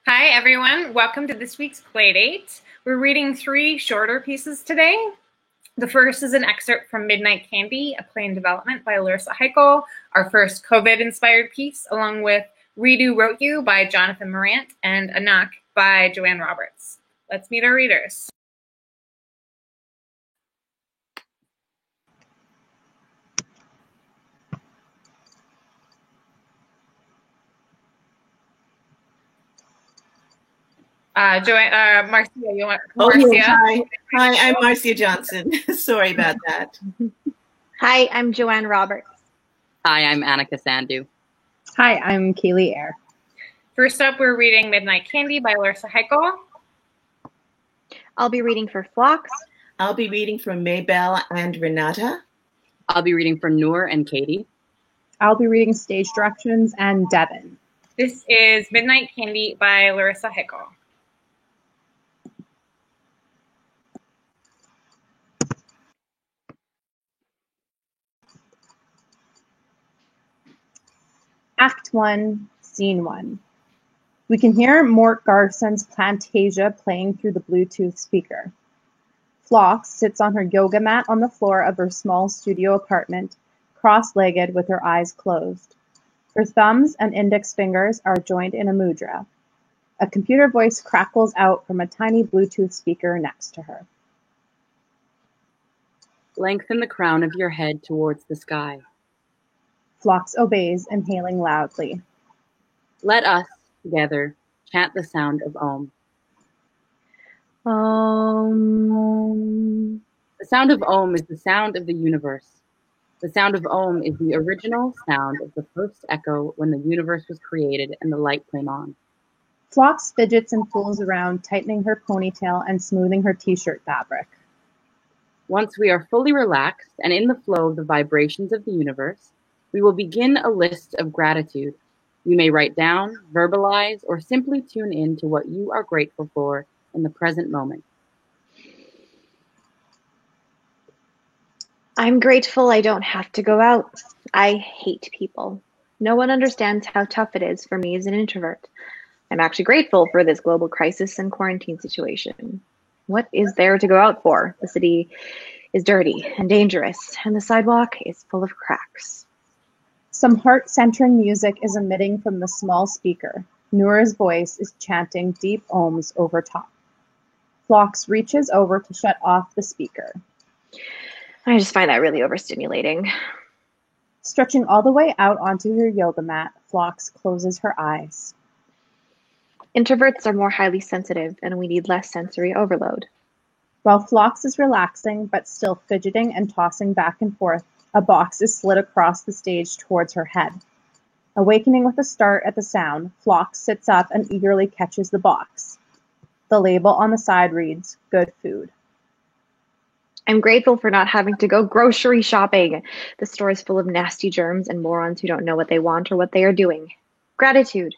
Hi, everyone. Welcome to this week's Playdate. We're reading 3 shorter pieces today. The first is an excerpt from Midnight Candy, a play in development by Larissa Heichel, our first COVID-inspired piece, along with Redo Wrote You by Jonathan Morant and Anak by Joanne Roberts. Let's meet our readers. Marcia, you want Marcia? Yeah, hi, I'm Marcia Johnson. Sorry about that. Hi, I'm Joanne Roberts. Hi, I'm Annika Sandhu. Hi, I'm Kaylee Eyre. First up, we're reading Midnight Candy by Larissa Heichel. I'll be reading for Phlox. I'll be reading for Maybelle and Renata. I'll be reading for Noor and Katie. I'll be reading stage directions and Devin. This is Midnight Candy by Larissa Heichel. Act 1, Scene 1. We can hear Mort Garson's Plantasia playing through the Bluetooth speaker. Phlox sits on her yoga mat on the floor of her small studio apartment, cross-legged with her eyes closed. Her thumbs and index fingers are joined in a mudra. A computer voice crackles out from a tiny Bluetooth speaker next to her. Lengthen the crown of your head towards the sky. Phlox obeys, inhaling loudly. Let us, together, chant the sound of Om. Om. The sound of Om is the sound of the universe. The sound of Om is the original sound of the first echo when the universe was created and the light came on. Phlox fidgets and fools around, tightening her ponytail and smoothing her t-shirt fabric. Once we are fully relaxed and in the flow of the vibrations of the universe, we will begin a list of gratitude. You may write down, verbalize, or simply tune in to what you are grateful for in the present moment. I'm grateful I don't have to go out. I hate people. No one understands how tough it is for me as an introvert. I'm actually grateful for this global crisis and quarantine situation. What is there to go out for? The city is dirty and dangerous, and the sidewalk is full of cracks. Some heart-centering music is emitting from the small speaker. Noor's voice is chanting deep ohms over top. Phlox reaches over to shut off the speaker. I just find that really overstimulating. Stretching all the way out onto her yoga mat, Phlox closes her eyes. Introverts are more highly sensitive, and we need less sensory overload. While Phlox is relaxing, but still fidgeting and tossing back and forth, a box is slid across the stage towards her head. Awakening with a start at the sound, Phlox sits up and eagerly catches the box. The label on the side reads, "Good food." I'm grateful for not having to go grocery shopping. The store is full of nasty germs and morons who don't know what they want or what they are doing. Gratitude.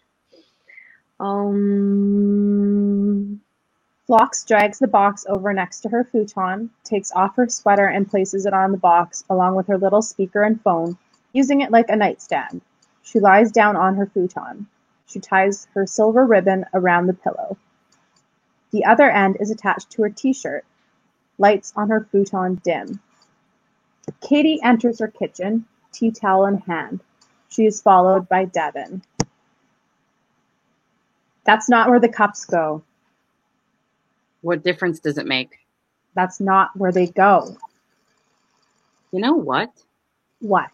Phlox drags the box over next to her futon, takes off her sweater and places it on the box along with her little speaker and phone, using it like a nightstand. She lies down on her futon. She ties her silver ribbon around the pillow. The other end is attached to her t-shirt. Lights on her futon dim. Katie enters her kitchen, tea towel in hand. She is followed by Devin. That's not where the cups go. What difference does it make? That's not where they go. You know what? What?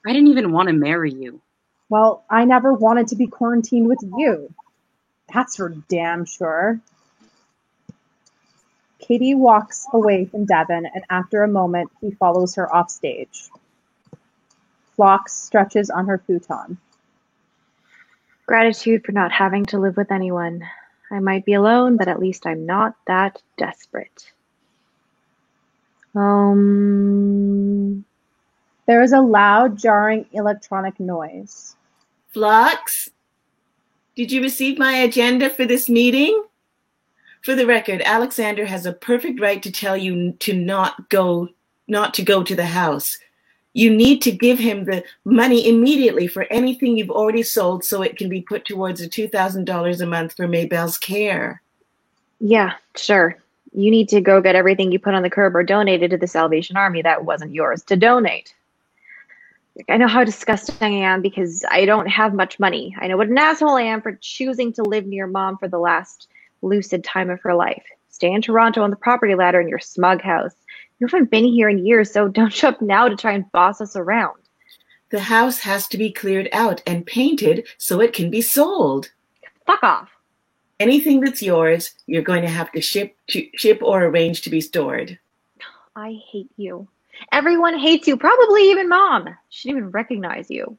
I didn't even want to marry you. Well, I never wanted to be quarantined with you. That's for damn sure. Katie walks away from Devin, and after a moment, he follows her off stage. Phlox stretches on her futon. Gratitude for not having to live with anyone. I might be alone, but at least I'm not that desperate. There is a loud, jarring electronic noise. Phlox, did you receive my agenda for this meeting? For the record, Alexander has a perfect right to tell you to not to go to the house. You need to give him the money immediately for anything you've already sold so it can be put towards the $2,000 a month for Maybelle's care. Yeah, sure. You need to go get everything you put on the curb or donated to the Salvation Army that wasn't yours to donate. I know how disgusting I am because I don't have much money. I know what an asshole I am for choosing to live near mom for the last lucid time of her life. Stay in Toronto on the property ladder in your smug house. You haven't been here in years, so don't show up now to try and boss us around. The house has to be cleared out and painted so it can be sold. Fuck off. Anything that's yours, you're going to have to ship or arrange to be stored. I hate you. Everyone hates you, probably even mom. She didn't even recognize you.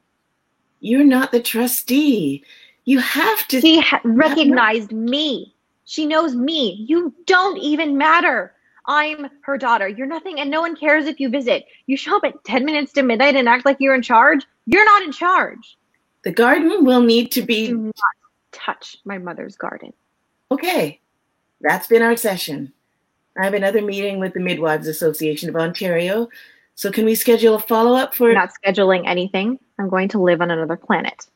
You're not the trustee. You have to. She recognized me. She knows me. You don't even matter. I'm her daughter. You're nothing, and no one cares if you visit. You show up at 10 minutes to midnight and act like you're in charge. You're not in charge. The garden will need to be. Do not touch my mother's garden. Okay, that's been our session. I have another meeting with the Midwives Association of Ontario, so can we schedule a follow-up for... I'm not scheduling anything. I'm going to live on another planet.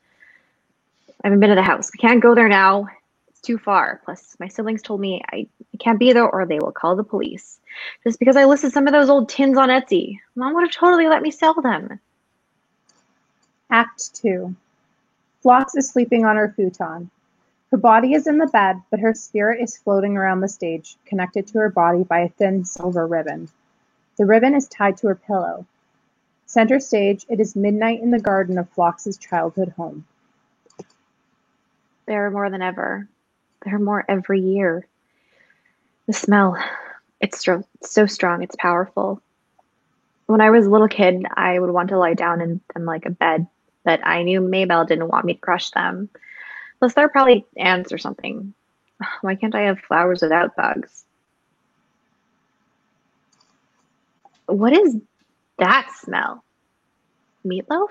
I haven't been to the house. We can't go there now. It's too far. Plus, my siblings told me I can't be there or they will call the police. Just because I listed some of those old tins on Etsy. Mom would have totally let me sell them. Act 2. Phlox is sleeping on her futon. Her body is in the bed, but her spirit is floating around the stage, connected to her body by a thin silver ribbon. The ribbon is tied to her pillow. Center stage, it is midnight in the garden of Phlox's childhood home. There are more than ever. There are more every year. The smell, it's so strong, it's powerful. When I was a little kid, I would want to lie down in them like a bed, but I knew Maybelle didn't want me to crush them. Plus, they're probably ants or something. Why can't I have flowers without bugs? What is that smell? Meatloaf?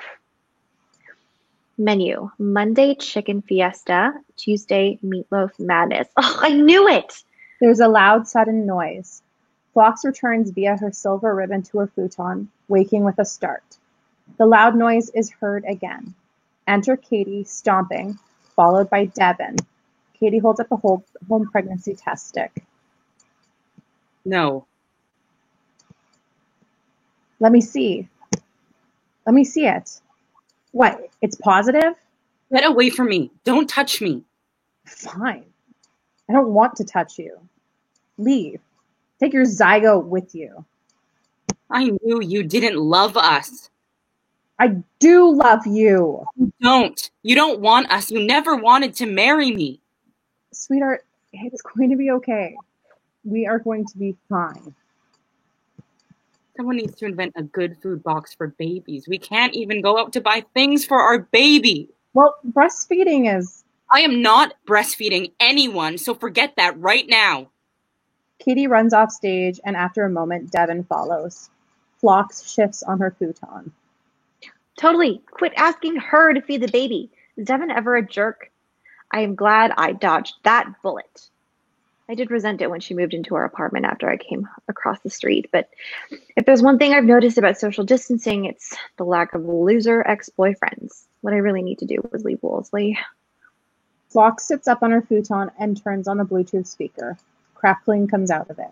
Menu. Monday, chicken fiesta. Tuesday, meatloaf madness. Oh, I knew it! There's a loud, sudden noise. Phlox returns via her silver ribbon to her futon, waking with a start. The loud noise is heard again. Enter Katie, stomping, followed by Devin. Katie holds up a home pregnancy test stick. No. Let me see. Let me see it. What? It's positive? Get away from me. Don't touch me. Fine. I don't want to touch you. Leave. Take your zygote with you. I knew you didn't love us. I do love you. You don't. You don't want us. You never wanted to marry me. Sweetheart, it's going to be okay. We are going to be fine. Someone needs to invent a good food box for babies. We can't even go out to buy things for our baby. Well, breastfeeding is... I am not breastfeeding anyone, so forget that right now. Katie runs off stage, and after a moment, Devin follows. Phlox shifts on her futon. Totally. Quit asking her to feed the baby. Is Devin ever a jerk? I am glad I dodged that bullet. I did resent it when she moved into our apartment after I came across the street, but if there's one thing I've noticed about social distancing, it's the lack of loser ex-boyfriends. What I really need to do is leave Wolseley. Phlox sits up on her futon and turns on the Bluetooth speaker. Crackling comes out of it.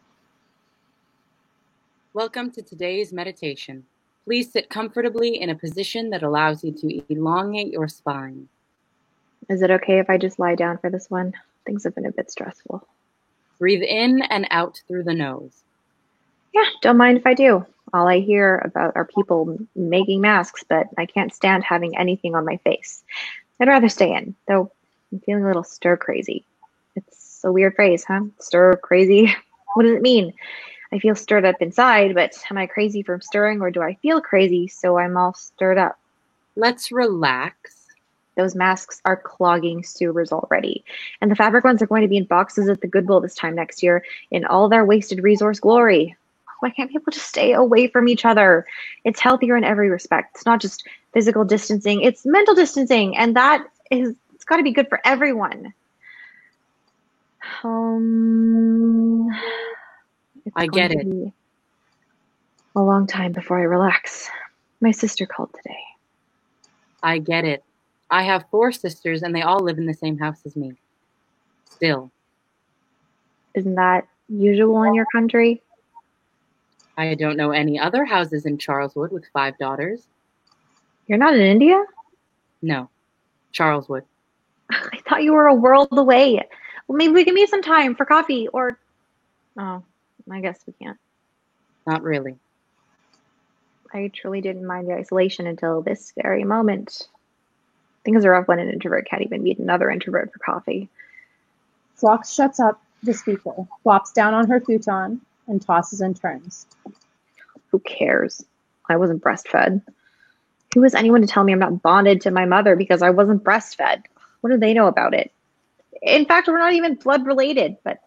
Welcome to today's meditation. Please sit comfortably in a position that allows you to elongate your spine. Is it okay if I just lie down for this one? Things have been a bit stressful. Breathe in and out through the nose. Yeah, don't mind if I do. All I hear about are people making masks, but I can't stand having anything on my face. I'd rather stay in, though I'm feeling a little stir crazy. It's a weird phrase, huh? Stir crazy. What does it mean? I feel stirred up inside, but am I crazy from stirring, or do I feel crazy so I'm all stirred up? Let's relax. Those masks are clogging sewers already. And the fabric ones are going to be in boxes at the Goodwill this time next year in all their wasted resource glory. Why can't people just stay away from each other? It's healthier in every respect. It's not just physical distancing, it's mental distancing. And it's got to be good for everyone. I get it. A long time before I relax. My sister called today. I get it. I have 4 sisters and they all live in the same house as me. Still, Isn't that usual in your country? I don't know any other houses in Charleswood with 5 daughters. You're not in India? No, Charleswood. I thought you were a world away. Well, maybe we can meet some time for coffee or... Oh, I guess we can't. Not really. I truly didn't mind the isolation until this very moment. Things are rough when an introvert can't even meet another introvert for coffee. Phlox shuts up the speaker, flops down on her futon, and tosses and turns. Who cares? I wasn't breastfed. Who is anyone to tell me I'm not bonded to my mother because I wasn't breastfed? What do they know about it? In fact, we're not even blood related, but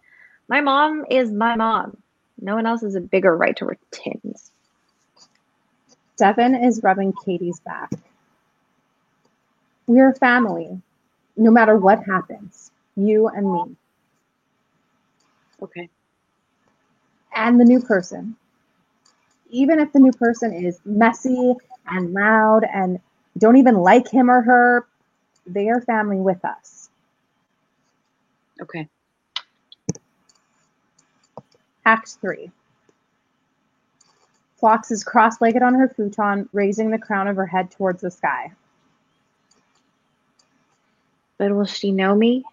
my mom is my mom. No one else has a bigger right to her tins. Devin is rubbing Katie's back. We're a family, no matter what happens. You and me. Okay. And the new person. Even if the new person is messy and loud and don't even like him or her, they are family with us. Okay. Act 3. Phlox is cross-legged on her futon, raising the crown of her head towards the sky. But will she know me?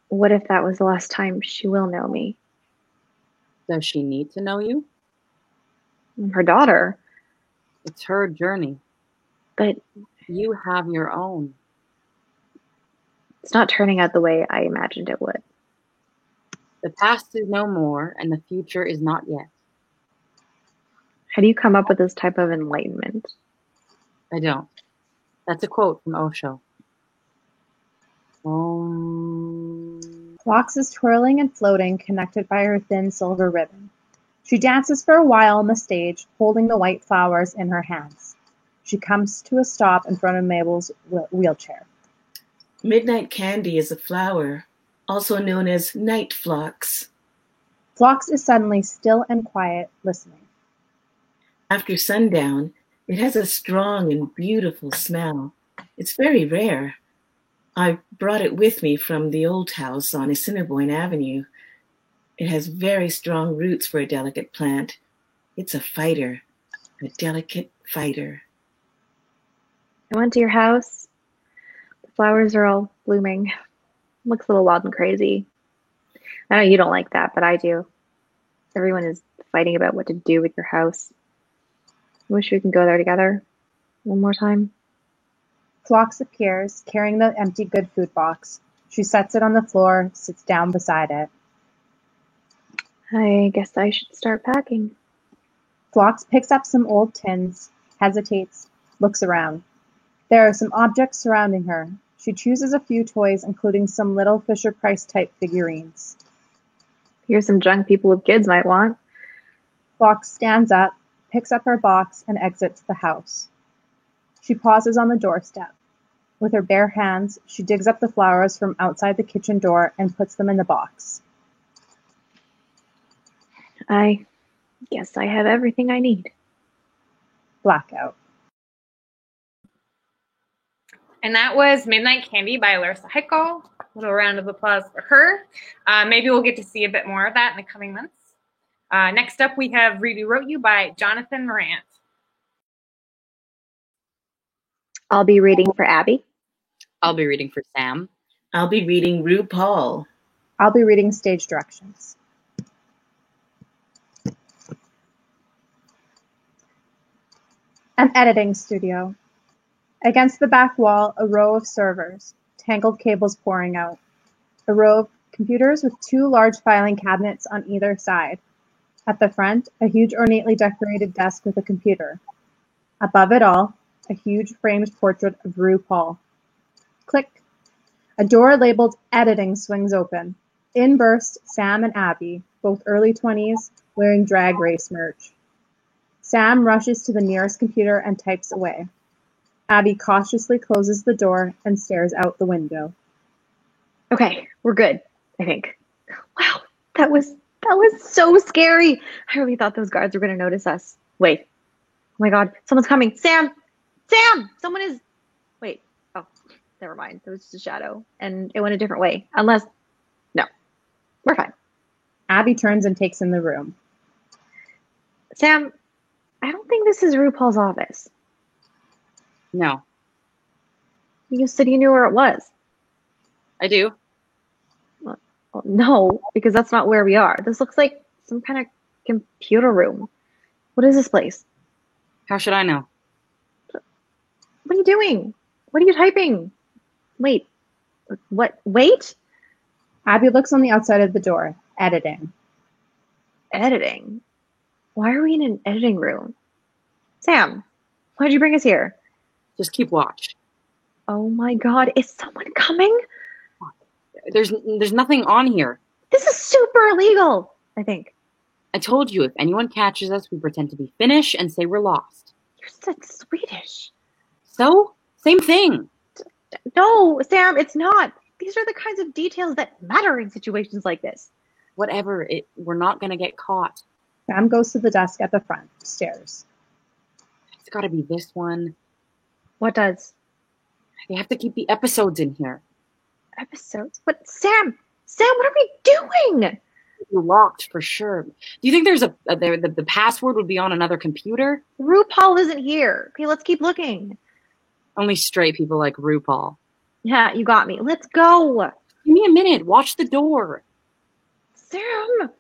What if that was the last time she will know me? Does she need to know you? I'm her daughter. It's her journey. But You have your own. it's not turning out the way I imagined it would. The past is no more, and the future is not yet. How do you come up with this type of enlightenment? I don't. That's a quote from Osho. Phlox is twirling and floating, connected by her thin silver ribbon. She dances for a while on the stage, holding the white flowers in her hands. She comes to a stop in front of Mabel's wheelchair. Midnight candy is a flower, also known as night phlox. Phlox is suddenly still and quiet, listening. After sundown, it has a strong and beautiful smell. It's very rare. I brought it with me from the old house on Assiniboine Avenue. It has very strong roots for a delicate plant. It's a fighter, a delicate fighter. I went to your house. The flowers are all blooming. Looks a little wild and crazy. I know you don't like that, but I do. Everyone is fighting about what to do with your house. I wish we can go there together one more time. Phlox appears, carrying the empty good food box. She sets it on the floor, sits down beside it. I guess I should start packing. Phlox picks up some old tins, hesitates, looks around. There are some objects surrounding her. She chooses a few toys, including some little Fisher-Price type figurines. Here's some junk people with kids might want. Phlox stands up, picks up her box, and exits the house. She pauses on the doorstep. With her bare hands, she digs up the flowers from outside the kitchen door and puts them in the box. I guess I have everything I need. Blackout. And that was Midnight Candy by Larissa Heichel. A little round of applause for her. Maybe we'll get to see a bit more of that in the coming months. Next up, we have Read Who Wrote You by Jonathan Morant. I'll be reading for Abby. I'll be reading for Sam. I'll be reading RuPaul. I'll be reading stage directions. An editing studio. Against the back wall, a row of servers, tangled cables pouring out. A row of computers with 2 large filing cabinets on either side. At the front, a huge ornately decorated desk with a computer. Above it all, a huge framed portrait of RuPaul. Click. A door labeled Editing swings open. In burst Sam and Abby, both early 20s, wearing Drag Race merch. Sam rushes to the nearest computer and types away. Abby cautiously closes the door and stares out the window. Okay, we're good, I think. Wow, that was so scary. I really thought those guards were going to notice us. Wait, my God, someone's coming. Sam! Sam! Someone is. Wait. Oh, never mind. It was just a shadow. And it went a different way. Unless. No. We're fine. Abby turns and takes in the room. Sam, I don't think this is RuPaul's office. No, You said you knew where it was. I do. Well, no, because that's not where we are. This looks like some kind of computer room. What is this place? How should I know? What are you doing? What are you typing? Wait. What? Wait? Abby looks on the outside of the door, editing. Editing? Why are we in an editing room? Sam, why did you bring us here? Just keep watch. Oh my God, is someone coming? There's nothing on here. This is super illegal, I think. I told you, if anyone catches us, we pretend to be Finnish and say we're lost. You said Swedish. So? Same thing. No, Sam, it's not. These are the kinds of details that matter in situations like this. Whatever. We're not going to get caught. Sam goes to the desk at the front, stairs. It's got to be this one. What does? They have to keep the episodes in here. Episodes? But Sam, what are we doing? You're locked for sure. Do you think there's the password would be on another computer? RuPaul isn't here. Okay, let's keep looking. Only straight people like RuPaul. Yeah, you got me. Let's go. Give me a minute. Watch the door. Sam.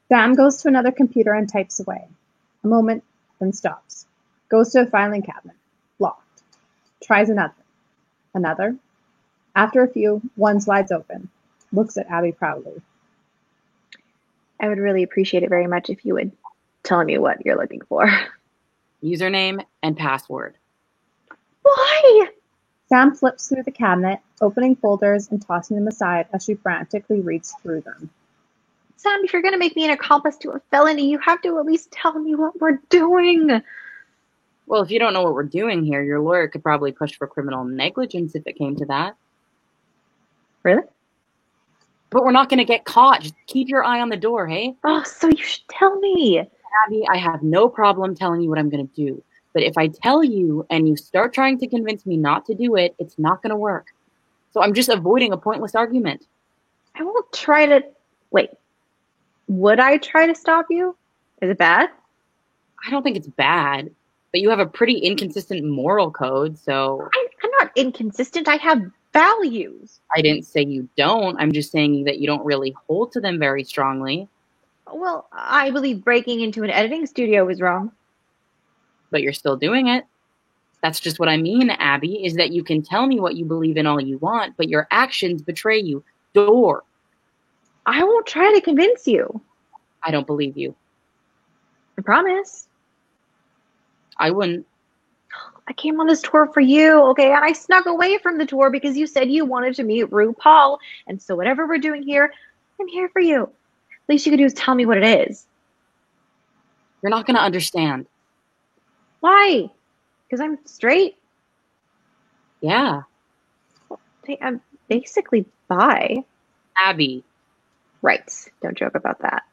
Sam goes to another computer and types away. A moment, then stops. Goes to a filing cabinet. Locked. Tries another. Another. After a few, one slides open. Looks at Abby proudly. I would really appreciate it very much if you would tell me what you're looking for. Username and password. Why? Sam flips through the cabinet, opening folders and tossing them aside as she frantically reads through them. Sam, if you're going to make me an accomplice to a felony, you have to at least tell me what we're doing. Well, if you don't know what we're doing here, your lawyer could probably push for criminal negligence if it came to that. Really? But we're not going to get caught. Just keep your eye on the door, hey? Oh, so you should tell me. Abby, I have no problem telling you what I'm going to do. But if I tell you and you start trying to convince me not to do it, it's not going to work. So I'm just avoiding a pointless argument. I won't try to... Wait. Would I try to stop you? Is it bad? I don't think it's bad. But you have a pretty inconsistent moral code, so... I'm not inconsistent. I have values. I didn't say you don't. I'm just saying that you don't really hold to them very strongly. Well, I believe breaking into an editing studio is wrong. But you're still doing it. That's just what I mean, Abby, is that you can tell me what you believe in all you want, but your actions betray you. Door. I won't try to convince you. I don't believe you. I promise. I wouldn't. I came on this tour for you, okay? And I snuck away from the tour because you said you wanted to meet RuPaul. And so whatever we're doing here, I'm here for you. Least you could do is tell me what it is. You're not going to understand. Why? Because I'm straight? Yeah. I'm basically bi. Abby. Right. Don't joke about that.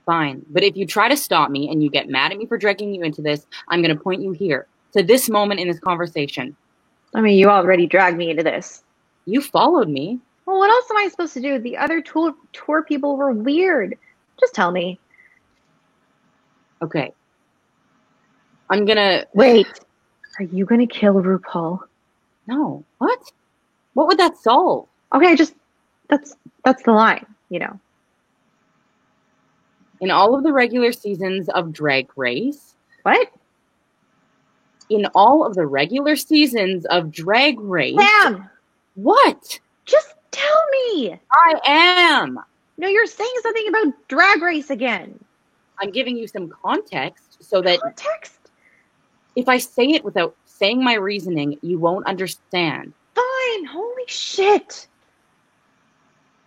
Fine. But if you try to stop me and you get mad at me for dragging you into this, I'm going to point you here, to this moment in this conversation. I mean, you already dragged me into this. You followed me. Well, what else am I supposed to do? The other tour people were weird. Just tell me. Okay. I'm going to... Wait. Are you going to kill RuPaul? No. What? What would that solve? Okay, just... That's the line, you know. In all of the regular seasons of Drag Race... What? In all of the regular seasons of Drag Race... Sam! What? Just tell me! I am! No, you're saying something about Drag Race again. I'm giving you some context so that... Context? If I say it without saying my reasoning, you won't understand. Fine. Holy shit.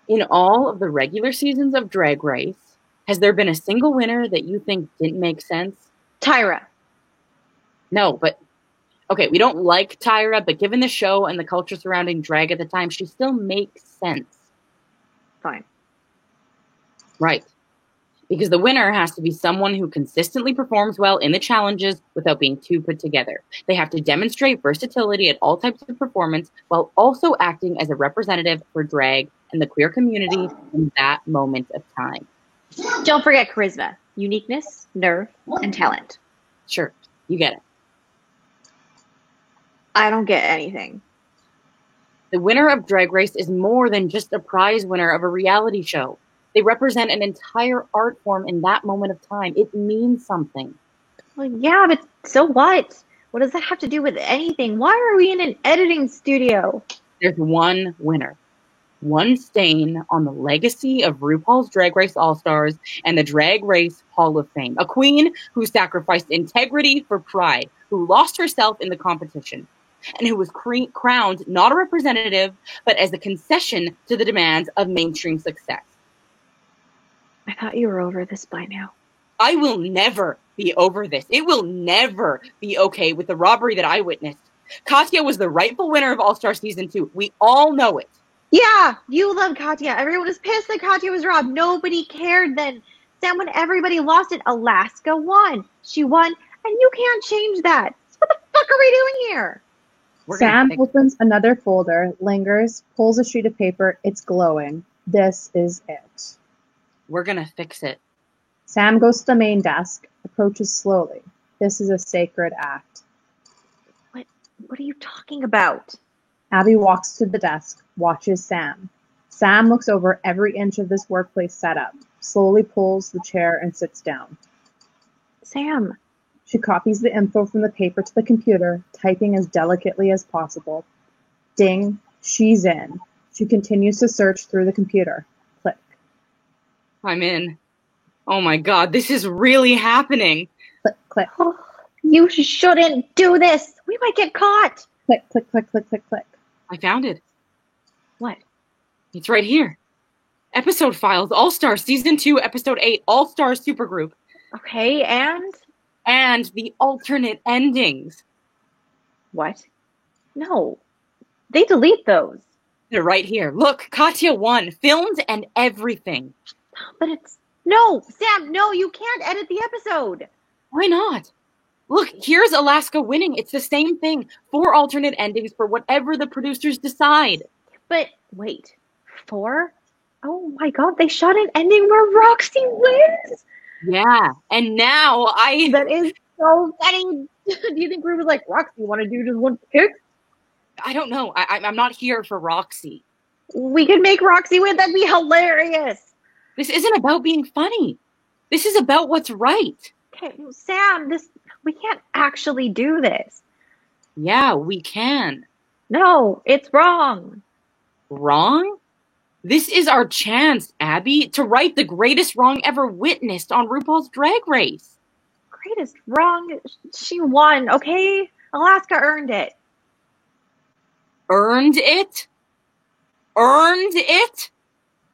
In all of the regular seasons of Drag Race, has there been a single winner that you think didn't make sense? Tyra. No, but... Okay, we don't like Tyra, but given the show and the culture surrounding drag at the time, she still makes sense. Fine. Right. Because the winner has to be someone who consistently performs well in the challenges without being too put together. They have to demonstrate versatility at all types of performance while also acting as a representative for drag and the queer community in that moment of time. Don't forget charisma, uniqueness, nerve, and talent. Sure, you get it. I don't get anything. The winner of Drag Race is more than just a prize winner of a reality show. They represent an entire art form in that moment of time. It means something. Well, yeah, but so what? What does that have to do with anything? Why are we in an editing studio? There's one winner. One stain on the legacy of RuPaul's Drag Race All-Stars and the Drag Race Hall of Fame. A queen who sacrificed integrity for pride, who lost herself in the competition, and who was crowned not a representative, but as a concession to the demands of mainstream success. I thought you were over this by now. I will never be over this. It will never be okay with the robbery that I witnessed. Katya was the rightful winner of All-Star Season 2. We all know it. Yeah, you love Katya. Everyone was pissed that Katya was robbed. Nobody cared then. Sam, when everybody lost it, Alaska won. She won, and you can't change that. So what the fuck are we doing here? Sam opens another folder, lingers, pulls a sheet of paper. It's glowing. This is it. We're going to fix it. Sam goes to the main desk, approaches slowly. This is a sacred act. What are you talking about? Abby walks to the desk, watches Sam. Sam looks over every inch of this workplace setup, slowly pulls the chair and sits down. Sam. She copies the info from the paper to the computer, typing as delicately as possible. Ding, she's in. She continues to search through the computer. Click. I'm in. Oh my God, this is really happening. Click, click. Oh, you shouldn't do this. We might get caught. Click, click, click, click, click, click. I found it. What? It's right here. Episode files, All-Stars, Season 2, Episode 8, All-Stars Supergroup. Okay, and? And the alternate endings. What? No. They delete those. They're right here. Look, Katya won. Filmed and everything. But it's... No, Sam, no, you can't edit the episode. Why not? Look, here's Alaska winning. It's the same thing. 4 alternate endings for whatever the producers decide. But wait, 4? Oh my God, they shot an ending where Roxy wins? Yeah, and now That is so funny. Do you think Rue was like, Roxy, want to do just one pick? I don't know. I'm not here for Roxy. We could make Roxy win. That'd be hilarious. This isn't about being funny. This is about what's right. Okay, Sam, we can't actually do this. Yeah, we can. No, it's wrong. Wrong? This is our chance, Abby, to right the greatest wrong ever witnessed on RuPaul's Drag Race. Greatest wrong? She won, okay? Alaska earned it. Earned it? Earned it?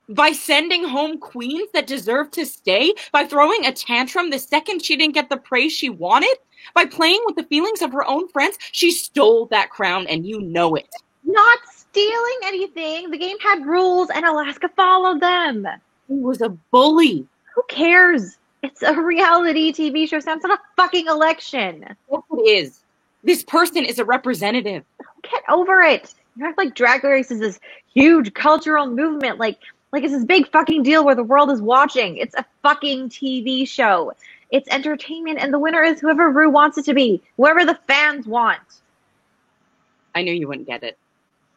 By sending home queens that deserve to stay? By throwing a tantrum the second she didn't get the praise she wanted? By playing with the feelings of her own friends? She stole that crown and you know it. Not stealing anything. The game had rules and Alaska followed them. He was a bully. Who cares? It's a reality TV show, Sam. It's not a fucking election. Yes, it is. This person is a representative. Get over it. You act like Drag Race is this huge cultural movement, like it's this big fucking deal where the world is watching. It's a fucking TV show. It's entertainment, and the winner is whoever Rue wants it to be, whoever the fans want. I knew you wouldn't get it.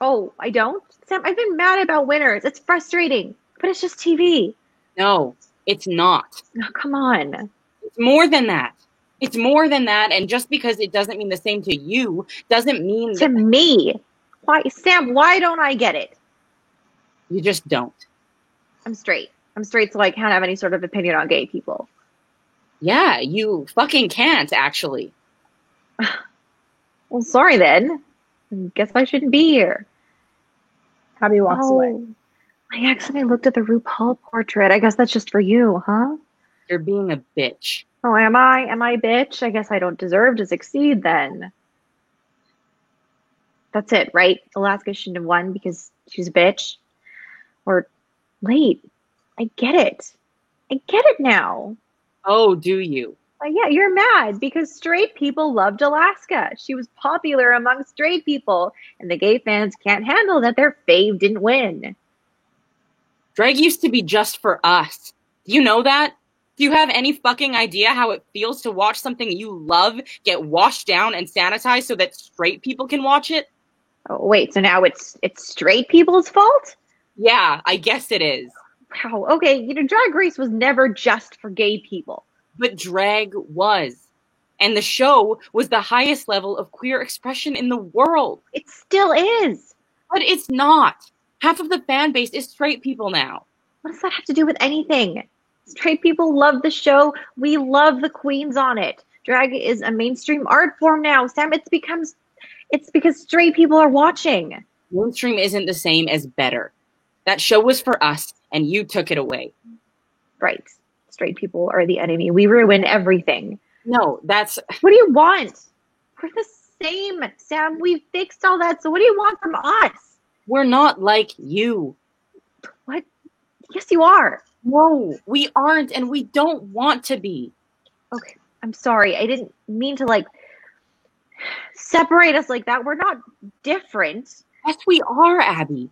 Oh, I don't? Sam, I've been mad about winners. It's frustrating, but it's just TV. No, it's not. Oh, come on. It's more than that. It's more than that, and just because it doesn't mean the same to you doesn't mean to me. Why, Sam, why don't I get it? You just don't. I'm straight, so I can't have any sort of opinion on gay people. Yeah, you fucking can't, actually. Well, sorry then. Guess I shouldn't be here. Abby walks away. I accidentally looked at the RuPaul portrait. I guess that's just for you, huh? You're being a bitch. Oh, am I? Am I a bitch? I guess I don't deserve to succeed then. That's it, right? Alaska shouldn't have won because she's a bitch. Or, wait, I get it. I get it now. Oh, do you? Yeah, you're mad because straight people loved Alaska. She was popular among straight people, and the gay fans can't handle that their fave didn't win. Drag used to be just for us. Do you know that? Do you have any fucking idea how it feels to watch something you love get washed down and sanitized so that straight people can watch it? Oh, wait, so now it's straight people's fault? Yeah, I guess it is. Wow, okay, Drag Race was never just for gay people. But drag was. And the show was the highest level of queer expression in the world. It still is. But it's not. Half of the fan base is straight people now. What does that have to do with anything? Straight people love the show. We love the queens on it. Drag is a mainstream art form now, Sam. It's because straight people are watching. Mainstream isn't the same as better. That show was for us, and you took it away. Right. Straight people are the enemy. We ruin everything. No, that's... What do you want? We're the same, Sam. We fixed all that, so what do you want from us? We're not like you. What? Yes, you are. No, we aren't, and we don't want to be. Okay, I'm sorry. I didn't mean to, separate us like that. We're not different. Yes, we are, Abby.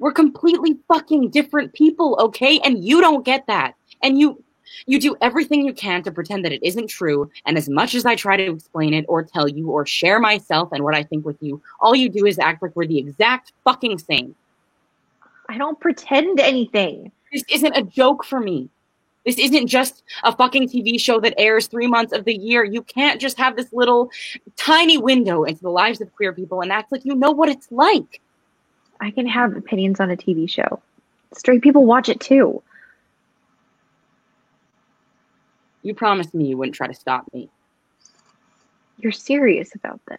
We're completely fucking different people, okay? And you don't get that. And you do everything you can to pretend that it isn't true, and as much as I try to explain it or tell you or share myself and what I think with you, all you do is act like we're the exact fucking same. I don't pretend anything. This isn't a joke for me. This isn't just a fucking TV show that airs 3 months of the year. You can't just have this little tiny window into the lives of queer people and act like you know what it's like. I can have opinions on a TV show. Straight people watch it too. You promised me you wouldn't try to stop me. You're serious about this?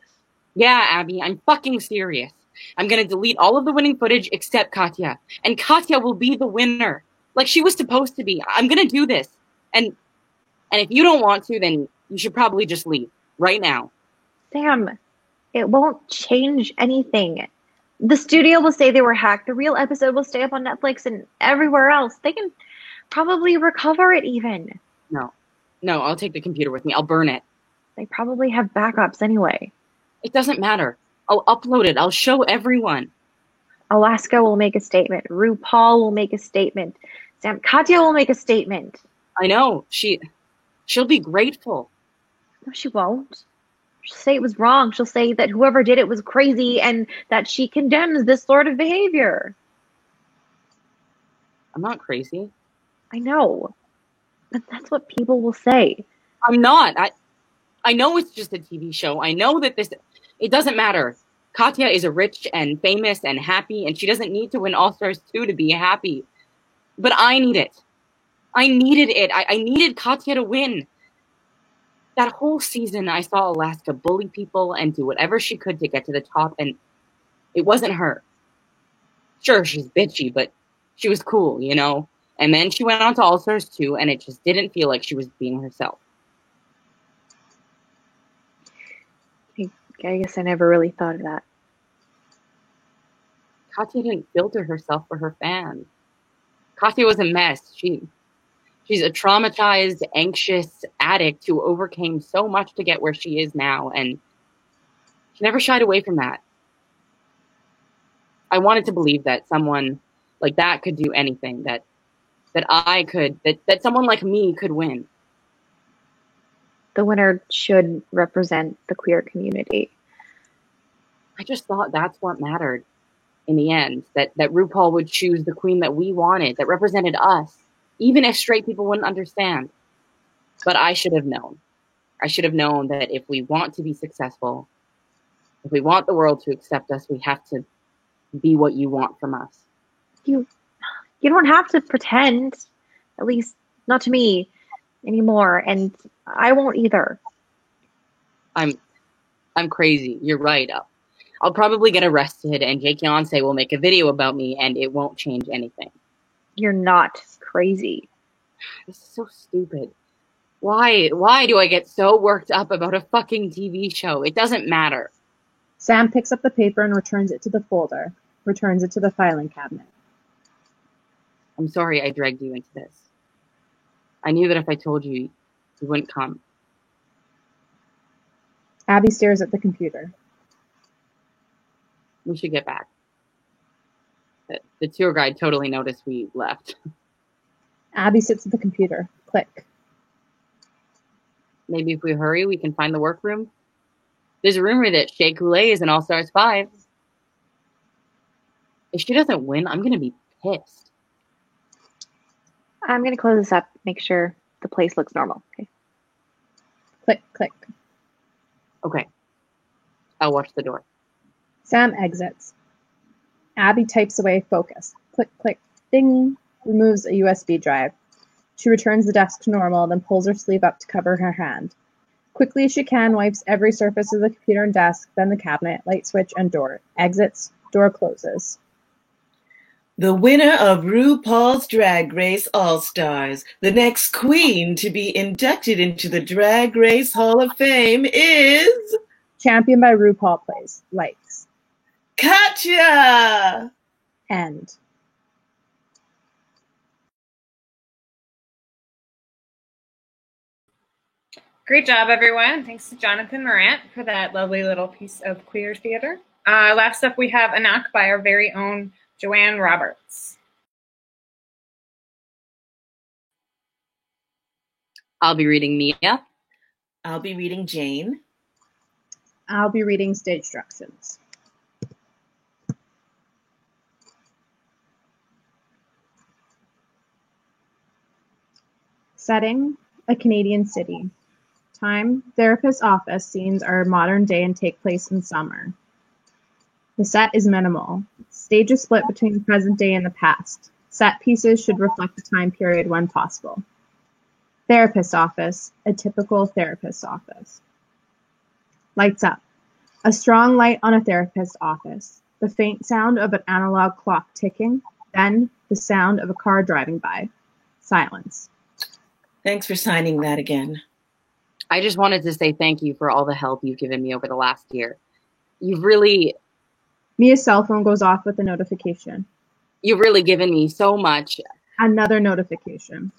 Yeah, Abby, I'm fucking serious. I'm gonna delete all of the winning footage except Katya. And Katya will be the winner. Like she was supposed to be. I'm gonna do this. And if you don't want to, then you should probably just leave. Right now. Sam, it won't change anything. The studio will say they were hacked. The real episode will stay up on Netflix and everywhere else. They can probably recover it even. No, I'll take the computer with me. I'll burn it. They probably have backups anyway. It doesn't matter. I'll upload it. I'll show everyone. Alaska will make a statement. RuPaul will make a statement. Sam, Katya will make a statement. I know. She'll be grateful. No, she won't. She'll say it was wrong. She'll say that whoever did it was crazy and that she condemns this sort of behavior. I'm not crazy. I know. But that's what people will say. I'm not. I know it's just a TV show. I know that it doesn't matter. Katya is a rich and famous and happy, and she doesn't need to win All Stars 2 to be happy. But I need it. I needed it. I needed Katya to win. That whole season, I saw Alaska bully people and do whatever she could to get to the top, and it wasn't her. Sure, she's bitchy, but she was cool, you know? And then she went on to All Stars 2, and it just didn't feel like she was being herself. I guess I never really thought of that. Katya didn't filter herself for her fans. Katya was a mess. She's a traumatized, anxious addict who overcame so much to get where she is now, and she never shied away from that. I wanted to believe that someone like that could do anything, that someone like me could win. The winner should represent the queer community. I just thought that's what mattered in the end, that RuPaul would choose the queen that we wanted, that represented us, even if straight people wouldn't understand. But I should have known. I should have known that if we want to be successful, if we want the world to accept us, we have to be what you want from us. You don't have to pretend, at least not to me anymore, and I won't either. I'm crazy. You're right. I'll probably get arrested, and Jake Yonsei will make a video about me, and it won't change anything. You're not crazy. This is so stupid. Why do I get so worked up about a fucking TV show? It doesn't matter. Sam picks up the paper and returns it to the folder, returns it to the filing cabinet. I'm sorry I dragged you into this. I knew that if I told you, you wouldn't come. Abby stares at the computer. We should get back. The tour guide totally noticed we left. Abby sits at the computer. Click. Maybe if we hurry, we can find the workroom. There's a rumor that Shea Coulee is in All Stars 5. If she doesn't win, I'm going to be pissed. I'm going to close this up, make sure the place looks normal. Okay. Click, click. Okay. I'll watch the door. Sam exits. Abby types away, focus. Click, click, ding. Removes a USB drive. She returns the desk to normal, then pulls her sleeve up to cover her hand. Quickly as she can, wipes every surface of the computer and desk, then the cabinet, light switch, and door. Exits, door closes. The winner of RuPaul's Drag Race All-Stars, the next queen to be inducted into the Drag Race Hall of Fame is... Champion by RuPaul plays. Lights. Katya! End. Great job, everyone. Thanks to Jonathan Morant for that lovely little piece of queer theater. Last up, we have Anak by our very own Joanne Roberts. I'll be reading Mia. I'll be reading Jane. I'll be reading stage directions. Setting, a Canadian city. Time, therapist's office. Scenes are modern day and take place in summer. The set is minimal. Stage is split between the present day and the past. Set pieces should reflect the time period when possible. Therapist's office, a typical therapist's office. Lights up. A strong light on a therapist's office. The faint sound of an analog clock ticking. Then the sound of a car driving by. Silence. Thanks for signing that again. I just wanted to say thank you for all the help you've given me over the last year. You've really Mia's cell phone goes off with a notification. You've really given me so much. Another notification.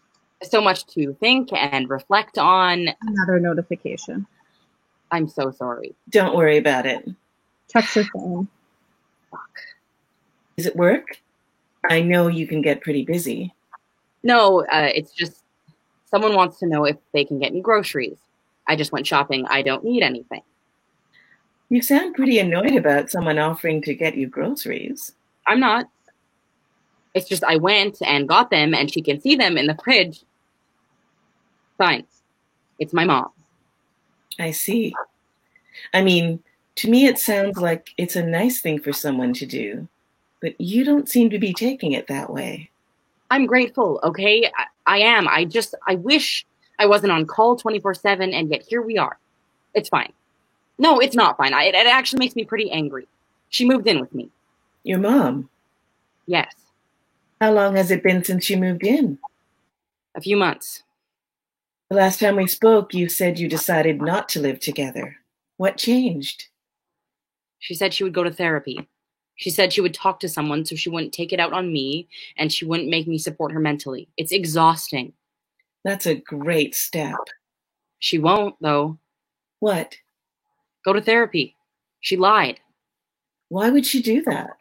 So much to think and reflect on. Another notification. I'm so sorry. Don't worry about it. Checks her phone. Fuck. Is it work? I know you can get pretty busy. No, it's just someone wants to know if they can get me groceries. I just went shopping. I don't need anything. You sound pretty annoyed about someone offering to get you groceries. I'm not. It's just I went and got them and she can see them in the fridge. Fine. It's my mom. I see. I mean, to me it sounds like it's a nice thing for someone to do, but you don't seem to be taking it that way. I'm grateful, okay? I am. I wish I wasn't on call 24/7 and yet here we are. It's fine. No, it's not fine. It actually makes me pretty angry. She moved in with me. Your mom? Yes. How long has it been since you moved in? A few months. The last time we spoke, you said you decided not to live together. What changed? She said she would go to therapy. She said she would talk to someone so she wouldn't take it out on me and she wouldn't make me support her mentally. It's exhausting. That's a great step. She won't, though. What? Go to therapy. She lied. Why would she do that?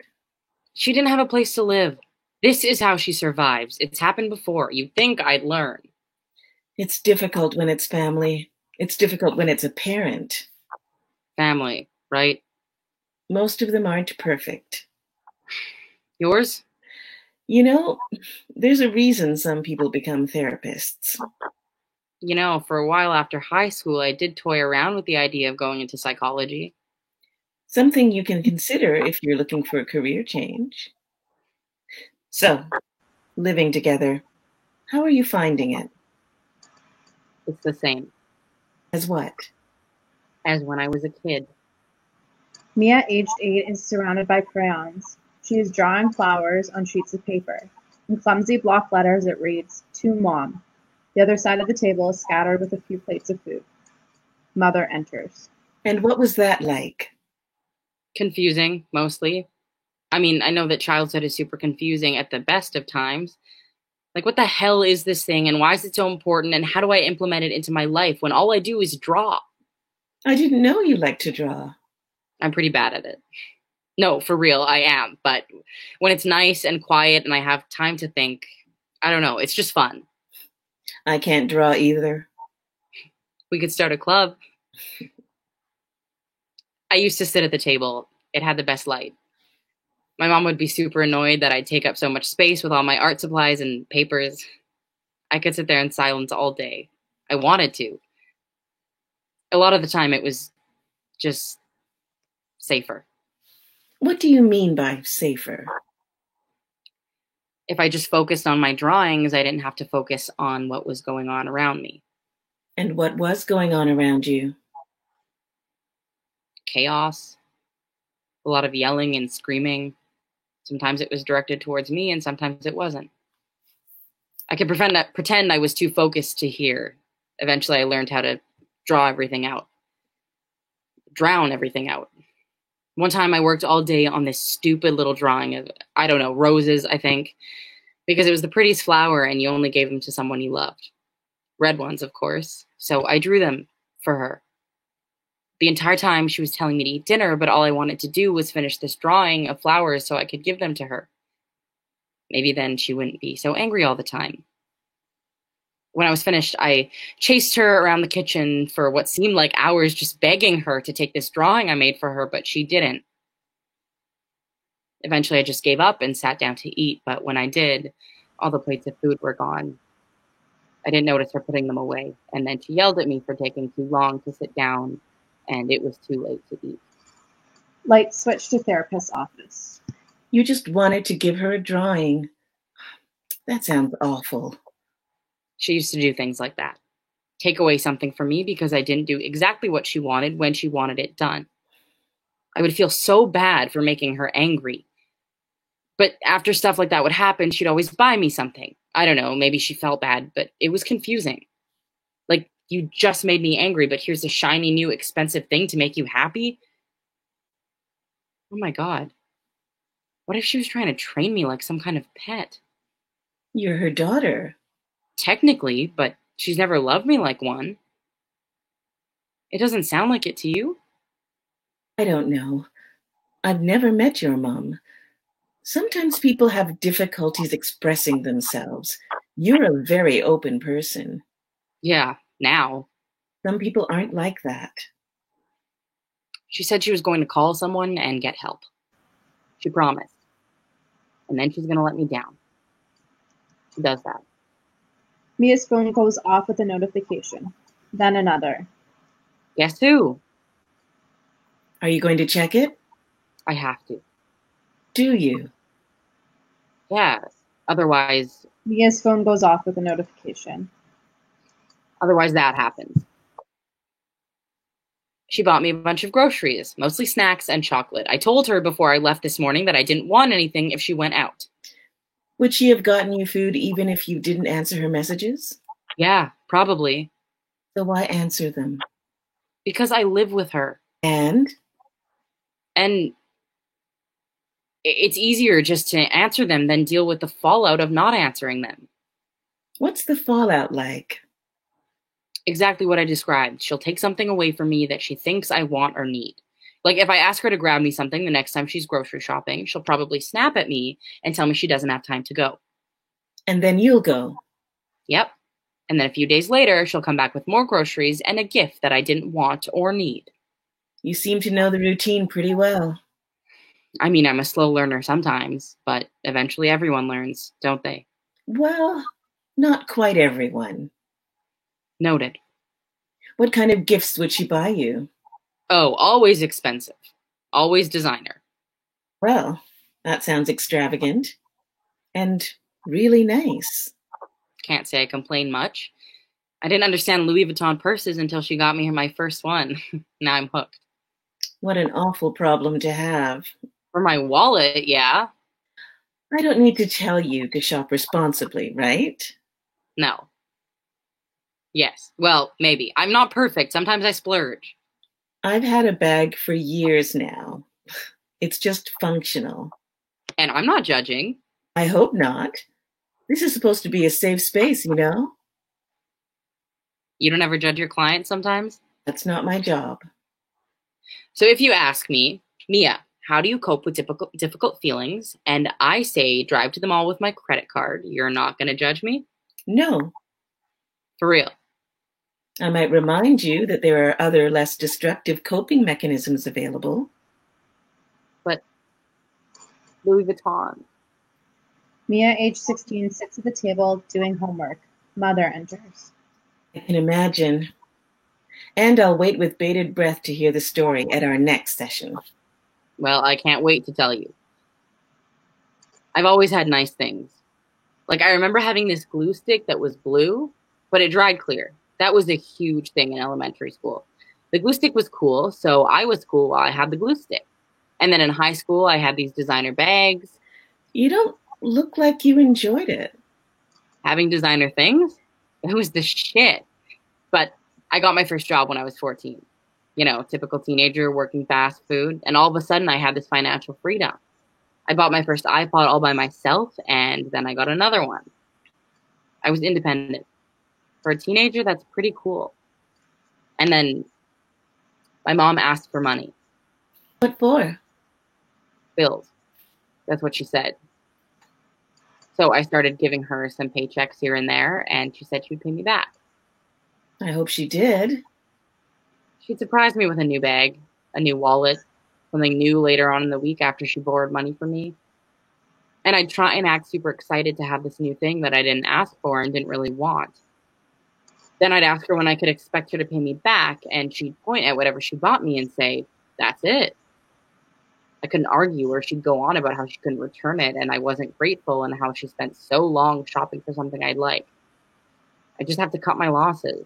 She didn't have a place to live. This is how she survives. It's happened before. You'd think I'd learn. It's difficult when it's family. It's difficult when it's a parent. Family, right? Most of them aren't perfect. Yours? You know, there's a reason some people become therapists. You know, for a while after high school, I did toy around with the idea of going into psychology. Something you can consider if you're looking for a career change. So, living together, how are you finding it? It's the same. As what? As when I was a kid. Mia, aged 8, is surrounded by crayons. She is drawing flowers on sheets of paper. In clumsy block letters, it reads, "To Mom." The other side of the table is scattered with a few plates of food. Mother enters. And what was that like? Confusing, mostly. I mean, I know that childhood is super confusing at the best of times. Like, what the hell is this thing, and why is it so important, and how do I implement it into my life when all I do is draw? I didn't know you liked to draw. I'm pretty bad at it. No, for real, I am. But when it's nice and quiet and I have time to think, I don't know, it's just fun. I can't draw either. We could start a club. I used to sit at the table. It had the best light. My mom would be super annoyed that I'd take up so much space with all my art supplies and papers. I could sit there in silence all day. I wanted to. A lot of the time it was just safer. What do you mean by safer? If I just focused on my drawings, I didn't have to focus on what was going on around me. And what was going on around you? Chaos, a lot of yelling and screaming. Sometimes it was directed towards me and sometimes it wasn't. I could pretend I was too focused to hear. Eventually I learned how to draw everything out. Drown everything out. One time I worked all day on this stupid little drawing of, I don't know, roses, I think, because it was the prettiest flower and you only gave them to someone you loved. Red ones, of course. So I drew them for her. The entire time she was telling me to eat dinner, but all I wanted to do was finish this drawing of flowers so I could give them to her. Maybe then she wouldn't be so angry all the time. When I was finished, I chased her around the kitchen for what seemed like hours, just begging her to take this drawing I made for her, but she didn't. Eventually, I just gave up and sat down to eat, but when I did, all the plates of food were gone. I didn't notice her putting them away, and then she yelled at me for taking too long to sit down, and it was too late to eat. Light switched to therapist's office. You just wanted to give her a drawing. That sounds awful. She used to do things like that. Take away something from me because I didn't do exactly what she wanted when she wanted it done. I would feel so bad for making her angry. But after stuff like that would happen, she'd always buy me something. I don't know, maybe she felt bad, but it was confusing. Like, you just made me angry, but here's a shiny new expensive thing to make you happy? Oh my God. What if she was trying to train me like some kind of pet? You're her daughter. Technically, but she's never loved me like one. It doesn't sound like it to you? I don't know. I've never met your mom. Sometimes people have difficulties expressing themselves. You're a very open person. Yeah, now. Some people aren't like that. She said she was going to call someone and get help. She promised. And then she's going to let me down. She does that. Mia's phone goes off with a notification. Then another. Guess who? Are you going to check it? I have to. Do you? Yes. Otherwise Mia's phone goes off with a notification. that happens. She bought me a bunch of groceries, mostly snacks and chocolate. I told her before I left this morning that I didn't want anything if she went out. Would she have gotten you food even if you didn't answer her messages? Yeah, probably. So why answer them? Because I live with her. And it's easier just to answer them than deal with the fallout of not answering them. what's the fallout like? Exactly what I described. She'll take something away from me that she thinks I want or need. Like, if I ask her to grab me something the next time she's grocery shopping, she'll probably snap at me and tell me she doesn't have time to go. And then you'll go. Yep. And then a few days later, she'll come back with more groceries and a gift that I didn't want or need. You seem to know the routine pretty well. I mean, I'm a slow learner sometimes, but eventually everyone learns, don't they? Well, not quite everyone. Noted. What kind of gifts would she buy you? Oh, always expensive. Always designer. Well, that sounds extravagant. And really nice. Can't say I complain much. I didn't understand Louis Vuitton purses until she got me my first one. Now I'm hooked. What an awful problem to have. For my wallet, yeah. I don't need to tell you to shop responsibly, right? No. Yes. Well, maybe. I'm not perfect. Sometimes I splurge. I've had a bag for years now. It's just functional. And I'm not judging. I hope not. This is supposed to be a safe space, you know? You don't ever judge your clients sometimes? That's not my job. So if you ask me, Mia, how do you cope with difficult feelings? And I say, drive to the mall with my credit card. You're not going to judge me? No. For real? I might remind you that there are other less destructive coping mechanisms available. But Louis Vuitton. Mia, age 16, sits at the table doing homework. Mother enters. I can imagine. And I'll wait with bated breath to hear the story at our next session. Well, I can't wait to tell you. I've always had nice things. Like, I remember having this glue stick that was blue, but it dried clear. That was a huge thing in elementary school. The glue stick was cool, so I was cool while I had the glue stick. And then in high school, I had these designer bags. You don't look like you enjoyed it. Having designer things? It was the shit. But I got my first job when I was 14. You know, typical teenager working fast food. And all of a sudden, I had this financial freedom. I bought my first iPod all by myself, and then I got another one. I was independent. For a teenager, that's pretty cool. And then my mom asked for money. What for? Bills. That's what she said. So I started giving her some paychecks here and there, and she said she would pay me back. I hope she did. She'd surprise me with a new bag, a new wallet, something new later on in the week after she borrowed money from me. And I'd try and act super excited to have this new thing that I didn't ask for and didn't really want. Then I'd ask her when I could expect her to pay me back, and she'd point at whatever she bought me and say, that's it. I couldn't argue, or she'd go on about how she couldn't return it and I wasn't grateful and how she spent so long shopping for something I'd like. I just have to cut my losses.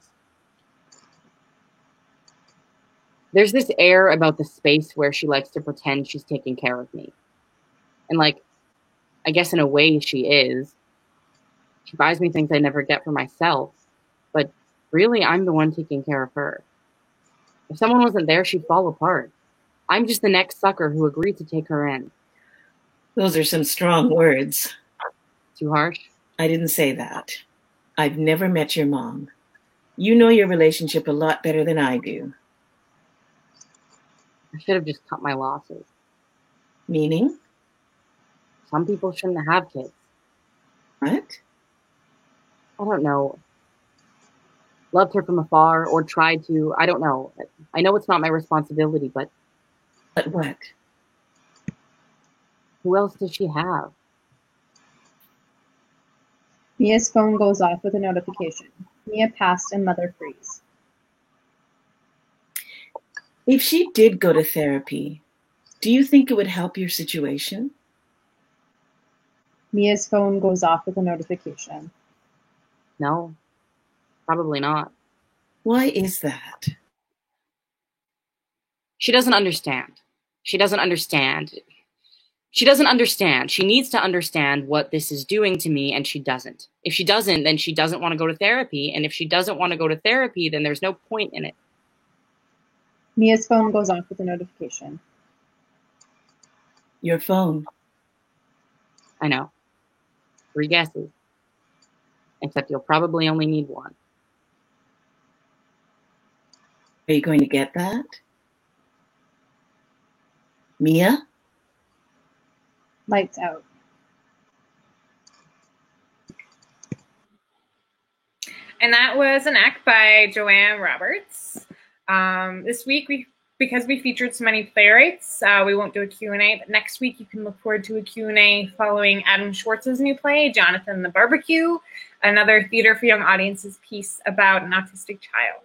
There's this air about the space where she likes to pretend she's taking care of me. And like, I guess in a way she is. She buys me things I never get for myself. But really, I'm the one taking care of her. If someone wasn't there, she'd fall apart. I'm just the next sucker who agreed to take her in. Those are some strong words. Too harsh? I didn't say that. I've never met your mom. You know your relationship a lot better than I do. I should have just cut my losses. Meaning? Some people shouldn't have kids. What? I don't know. Loved her from afar or tried to. I don't know. I know it's not my responsibility, but... But what? Who else does she have? Mia's phone goes off with a notification. Mia passed and mother freeze. If she did go to therapy, do you think it would help your situation? Mia's phone goes off with a notification. No, probably not. Why is that? She doesn't understand. She doesn't understand. She doesn't understand. She needs to understand what this is doing to me, and she doesn't. If she doesn't, then she doesn't want to go to therapy. And if she doesn't want to go to therapy, then there's no point in it. Mia's phone goes off with a notification. Your phone. I know. 3 guesses. Except you'll probably only need one. Are you going to get that? Mia? Lights out. And that was an act by Joanne Roberts. This week, because we featured so many playwrights, we won't do a Q&A, but next week you can look forward to a Q&A following Adam Schwartz's new play, Jonathan the Barbecue, another Theater for Young Audiences piece about an autistic child.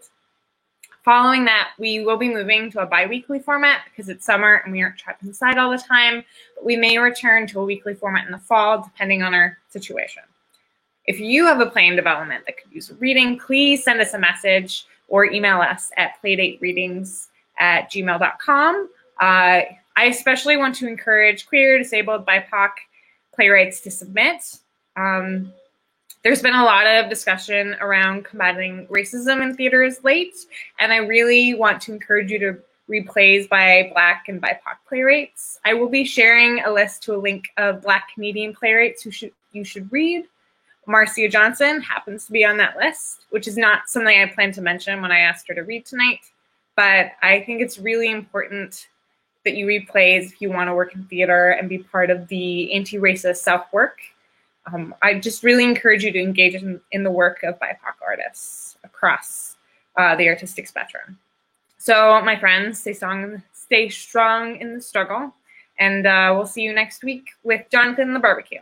Following that, we will be moving to a bi-weekly format because it's summer and we aren't trapped inside all the time, but we may return to a weekly format in the fall, depending on our situation. If you have a play in development that could use a reading, please send us a message or email us at playdatereadings@gmail.com. I especially want to encourage queer, disabled, BIPOC playwrights to submit. There's been a lot of discussion around combating racism in theaters late, and I really want to encourage you to read plays by Black and BIPOC playwrights. I will be sharing a list to a link of Black Canadian playwrights you should read. Marcia Johnson happens to be on that list, which is not something I plan to mention when I asked her to read tonight. But I think it's really important that you read plays if you want to work in theater and be part of the anti-racist South work. I just really encourage you to engage in the work of BIPOC artists across the artistic spectrum. So, my friends, stay strong in the struggle, and we'll see you next week with Jonathan the Barbecue.